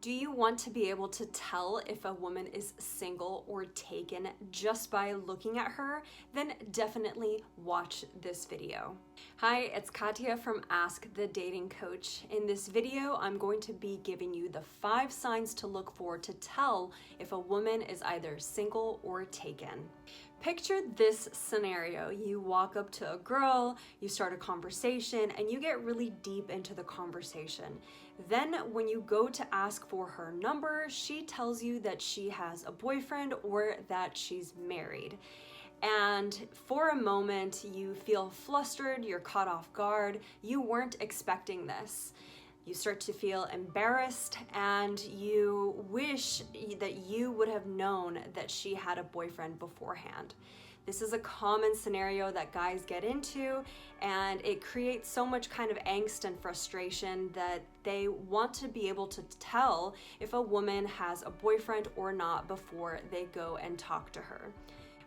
Do you want to be able to tell if a woman is single or taken just by looking at her? Then definitely watch this video. Hi, it's Katya from Ask the Dating Coach. In this video, I'm going to be giving you the 5 signs to look for to tell if a woman is either single or taken. Picture this scenario. You walk up to a girl, you start a conversation, and you get really deep into the conversation. Then when you go to ask for her number, she tells you that she has a boyfriend or that she's married. And for a moment, you feel flustered, you're caught off guard, you weren't expecting this. You start to feel embarrassed and you wish that you would have known that she had a boyfriend beforehand. This is a common scenario that guys get into, and it creates so much kind of angst and frustration that they want to be able to tell if a woman has a boyfriend or not before they go and talk to her.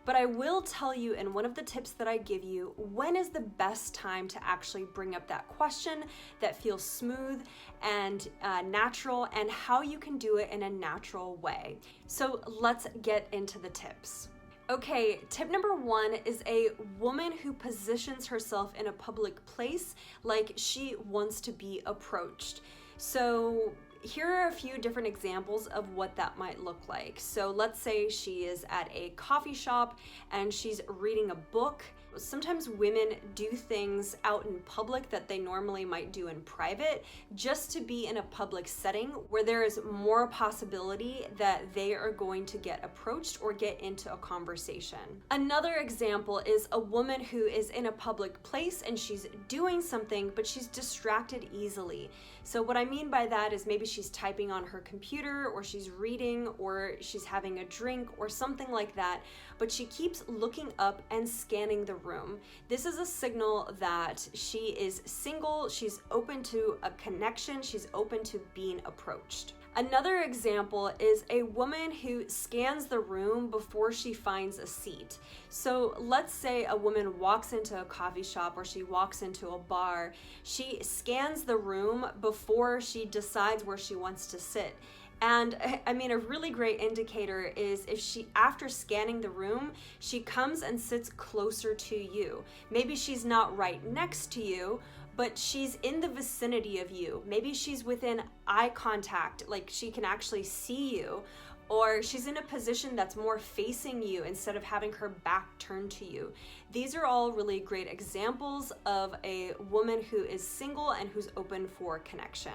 But I will tell you in one of the tips that I give you, when is the best time to actually bring up that question that feels smooth and natural, and how you can do it in a natural way. So let's get into the tips. Okay, tip number 1 is a woman who positions herself in a public place like she wants to be approached. So here are a few different examples of what that might look like. So let's say she is at a coffee shop and she's reading a book. Sometimes women do things out in public that they normally might do in private, just to be in a public setting where there is more possibility that they are going to get approached or get into a conversation. Another example is a woman who is in a public place and she's doing something, but she's distracted easily. So what I mean by that is maybe she's typing on her computer, or she's reading, or she's having a drink or something like that, but she keeps looking up and scanning the room. This is a signal that she is single, she's open to a connection, she's open to being approached. Another example is a woman who scans the room before she finds a seat. So let's say a woman walks into a coffee shop or she walks into a bar. She scans the room before she decides where she wants to sit. And I mean, a really great indicator is if she, after scanning the room, she comes and sits closer to you. Maybe she's not right next to you, but she's in the vicinity of you. Maybe she's within eye contact, like she can actually see you, or she's in a position that's more facing you instead of having her back turned to you. These are all really great examples of a woman who is single and who's open for connection.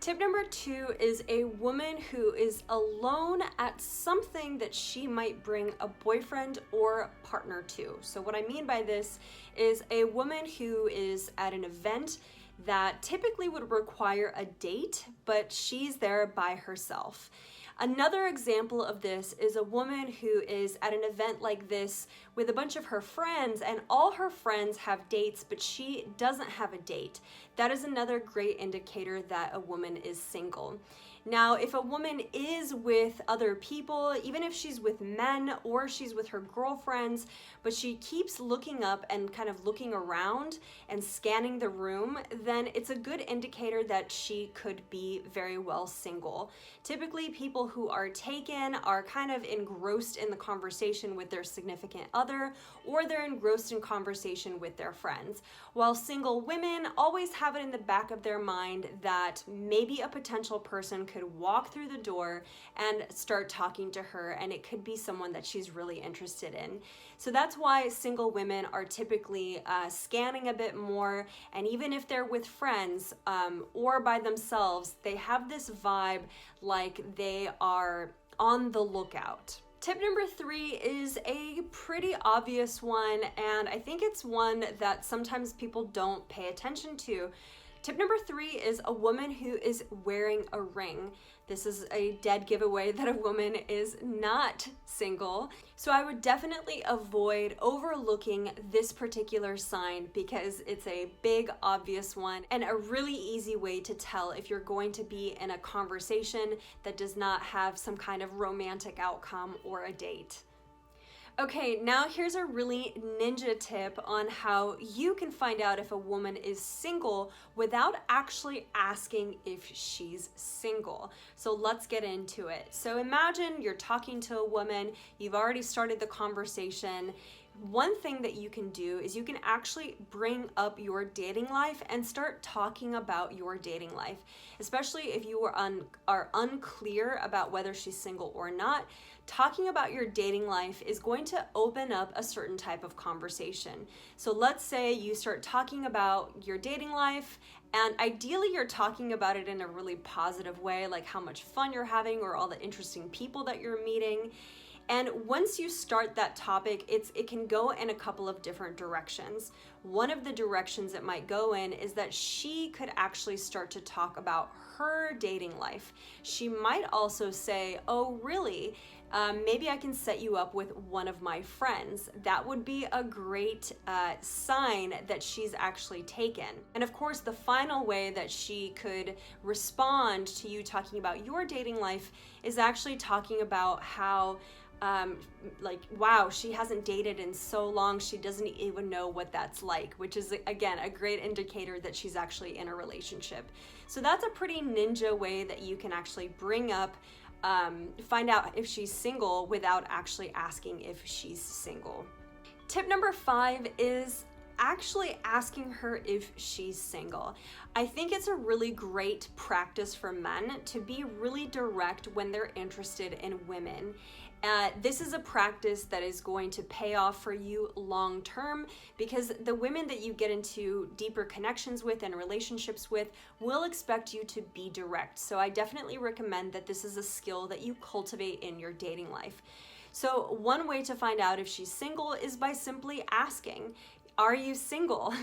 Tip number 2 is a woman who is alone at something that she might bring a boyfriend or partner to. So what I mean by this is a woman who is at an event that typically would require a date, but she's there by herself. Another example of this is a woman who is at an event like this with a bunch of her friends, and all her friends have dates, but she doesn't have a date. That is another great indicator that a woman is single. Now, if a woman is with other people, even if she's with men or she's with her girlfriends, but she keeps looking up and kind of looking around and scanning the room, then it's a good indicator that she could be very well single. Typically, people who are taken are kind of engrossed in the conversation with their significant other, or they're engrossed in conversation with their friends. While single women always have it in the back of their mind that maybe a potential person could walk through the door and start talking to her, and it could be someone that she's really interested in. So that's why single women are typically scanning a bit more, and even if they're with friends or by themselves, they have this vibe like they are on the lookout. Tip number 3 is a pretty obvious one, and I think it's one that sometimes people don't pay attention to. Tip number 3 is a woman who is wearing a ring. This is a dead giveaway that a woman is not single. So I would definitely avoid overlooking this particular sign because it's a big, obvious one and a really easy way to tell if you're going to be in a conversation that does not have some kind of romantic outcome or a date. Okay, now here's a really ninja tip on how you can find out if a woman is single without actually asking if she's single. So let's get into it. So imagine you're talking to a woman, you've already started the conversation. One thing that you can do is you can actually bring up your dating life and start talking about your dating life, especially if you are unclear about whether she's single or not. Talking about your dating life is going to open up a certain type of conversation. So let's say you start talking about your dating life, and ideally you're talking about it in a really positive way, like how much fun you're having or all the interesting people that you're meeting. And once you start that topic, it can go in a couple of different directions. One of the directions it might go in is that she could actually start to talk about her dating life. She might also say, oh, really? Maybe I can set you up with one of my friends. That would be a great sign that she's actually taken. And of course, the final way that she could respond to you talking about your dating life is actually talking about how like, wow, she hasn't dated in so long, she doesn't even know what that's like, which is, again, a great indicator that she's actually in a relationship. So that's a pretty ninja way that you can actually bring up, find out if she's single without actually asking if she's single. Tip number 5 is actually asking her if she's single. I think it's a really great practice for men to be really direct when they're interested in women. This is a practice that is going to pay off for you long term, because the women that you get into deeper connections with and relationships with will expect you to be direct. So I definitely recommend that this is a skill that you cultivate in your dating life. So one way to find out if she's single is by simply asking, are you single?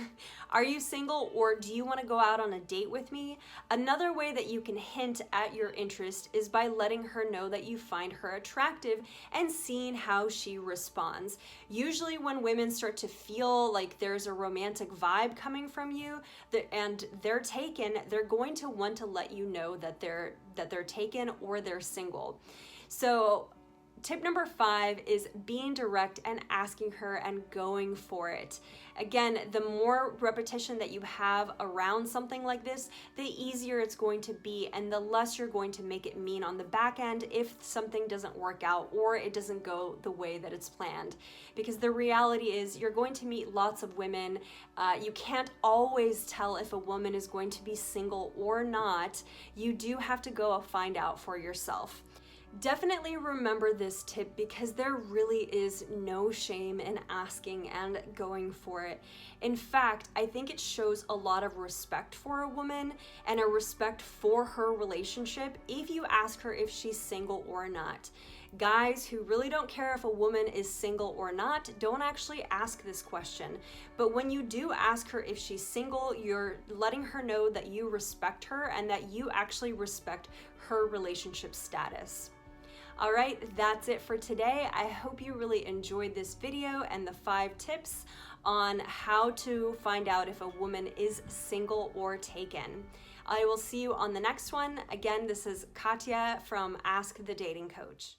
Are you single, or do you want to go out on a date with me? Another way that you can hint at your interest is by letting her know that you find her attractive and seeing how she responds. Usually when women start to feel like there's a romantic vibe coming from you and they're taken, they're going to want to let you know that they're taken or they're single. So tip number 5 is being direct and asking her and going for it. Again, the more repetition that you have around something like this, the easier it's going to be and the less you're going to make it mean on the back end if something doesn't work out or it doesn't go the way that it's planned. Because the reality is you're going to meet lots of women. You can't always tell if a woman is going to be single or not. You do have to go find out for yourself. Definitely remember this tip because there really is no shame in asking and going for it. In fact, I think it shows a lot of respect for a woman and a respect for her relationship if you ask her if she's single or not. Guys who really don't care if a woman is single or not don't actually ask this question. But when you do ask her if she's single, you're letting her know that you respect her and that you actually respect her relationship status. All right, that's it for today. I hope you really enjoyed this video and the 5 tips on how to find out if a woman is single or taken. I will see you on the next one. Again, this is Katya from Ask the Dating Coach.